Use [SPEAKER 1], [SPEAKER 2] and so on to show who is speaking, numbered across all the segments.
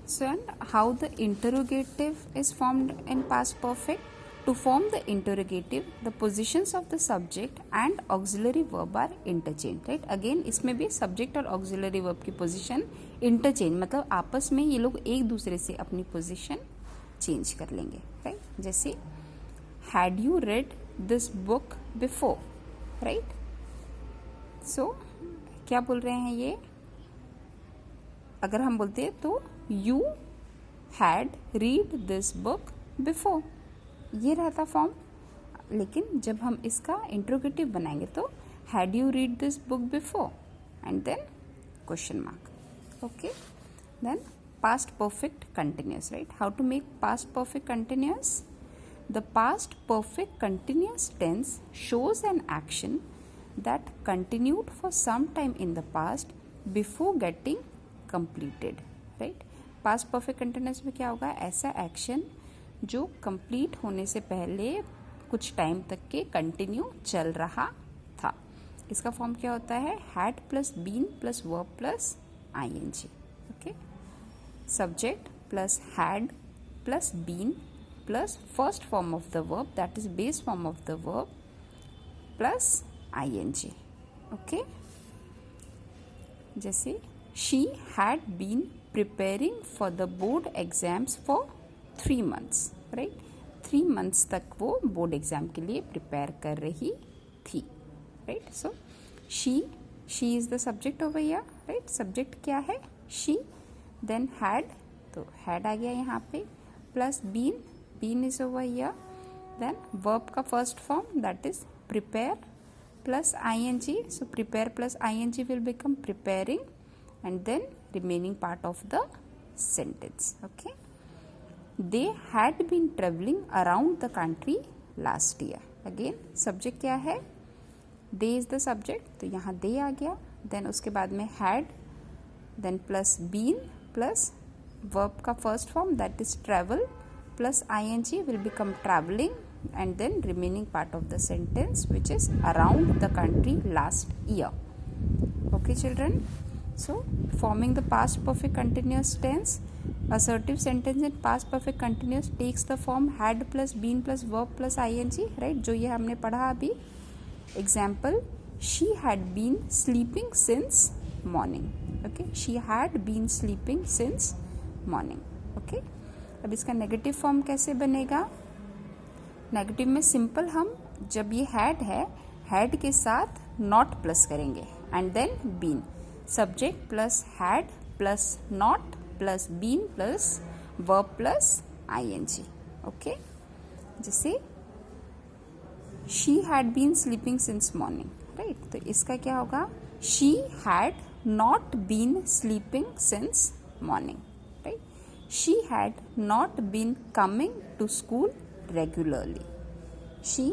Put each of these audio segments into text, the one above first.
[SPEAKER 1] So, and how the interrogative is formed in past perfect? To form the interrogative, the positions of the subject and auxiliary verb are interchanged, right? Again, इसमें भी subject और auxiliary verb की position interchange, मतलब आपस में ये लोग एक दूसरे से अपनी position change कर लेंगे, right? जैसे had you read this book before, right? So, क्या बोल रहे हैं ये? अगर हम बोलते हैं तो you had read this book before, ये रहता फॉर्म. लेकिन जब हम इसका इंट्रोगेटिव बनाएंगे तो had you read this book before and then question mark. Okay, then past perfect continuous, right? How to make past perfect continuous? The past perfect continuous tense shows an action that continued for some time in the past before getting completed, right? Past perfect continuous में क्या होगा? ऐसा action जो complete होने से पहले कुछ time तक के कंटिन्यू चल रहा था. इसका फॉर्म क्या होता है? Had plus been plus verb plus ING. Okay, subject plus had plus been plus first form of the verb that is base form of the verb plus ING. Okay, जैसे she had been preparing for the board exams for 3 months, right? 3 months तक वो board exam के लिए prepare कर रही थी, right? So she is the subject over here, right? Subject क्या है? शी. देन हैड, तो हैड आ गया यहाँ पे, plus been is over here. Then verb का first form that is prepare plus ING. So prepare plus ING will become preparing and then remaining part of the sentence. Okay, they had been traveling around the country last year. Again subject क्या है? they is the subject, तो यहाँ they आ गया. then उसके बाद में had, then plus been plus verb का first form that is travel plus ing will become traveling and then remaining part of the sentence which is around the country last year. Okay children, so forming the past perfect continuous tense, assertive sentence in past perfect continuous takes the form had plus been plus verb plus ing, right? जो ये हमने पढ़ा अभी. Example, she had been sleeping since morning. Okay, she had been sleeping since morning. Okay, अब इसका negative form कैसे बनेगा? Negative में सिंपल हम जब ये है हैड के साथ नॉट प्लस करेंगे and then been. Subject plus had plus not plus been plus verb plus ING. Okay, जैसे she had been sleeping since morning, right? तो इसका क्या होगा? She had not been sleeping since morning, right? She had not been coming to school regularly. She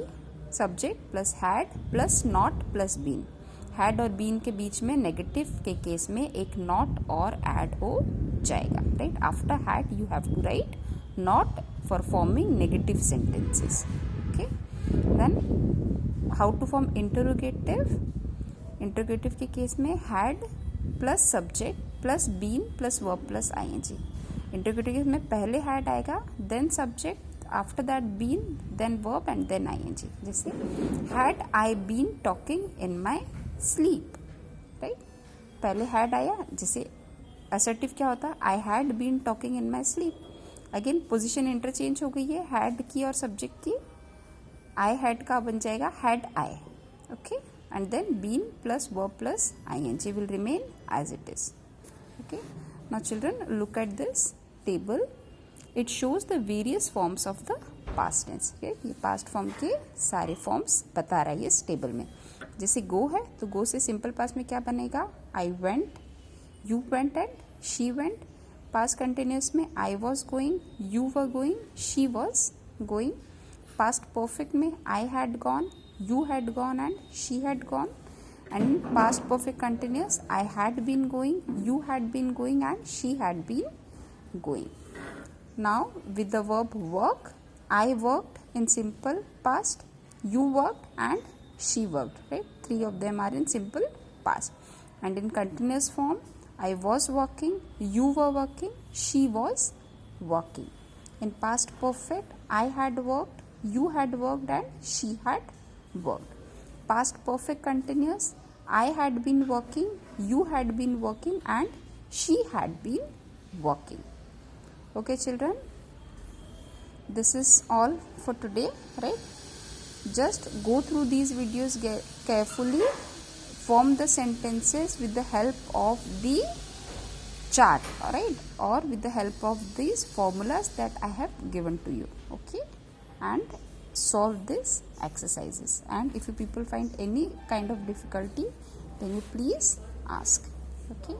[SPEAKER 1] subject plus had plus not plus been. Had और been के बीच में negative के case में एक नॉट और ऐड हो जाएगा, right? After had you have to write not for forming negative sentences. Okay, then how to form interrogative? Interrogative के केस में had plus subject plus been plus verb plus ING. Interrogative के case में पहले had आएगा, then subject, after that been, then verb and then ING. जैसे had I been talking in my sleep, right? पहले had आया. जैसे assertive क्या होता है? आई had been talking in my sleep. Again position interchange हो गई है हैड की और सब्जेक्ट की. आई हैड का बन जाएगा had I. Okay, and then been plus verb plus ING will remain as it is. Okay, now children look at this table. It shows the various forms of the past tense. ये past form के सारे forms बता रहा है इस table में. जैसे गो है तो गो से सिंपल पास्ट में क्या बनेगा? I went, you went and she went. Past continuous में I was going, you were going, she was going. Past perfect में I had gone, you had gone and she had gone. And past perfect continuous I had been going, you had been going and she had been going. Now with the verb work, I worked in simple past, you worked and she worked, right? 3 of them are in simple past. And in continuous form, I was walking, you were walking, she was walking. In past perfect, I had worked, you had worked, and she had worked. Past perfect continuous, I had been working, you had been working, and she had been working. Okay, children, this is all for today, right? Just go through these videos carefully, form the sentences with the help of the chart, alright, or with the help of these formulas that I have given to you, okay, and solve these exercises. And if you people find any kind of difficulty, then you please ask, okay.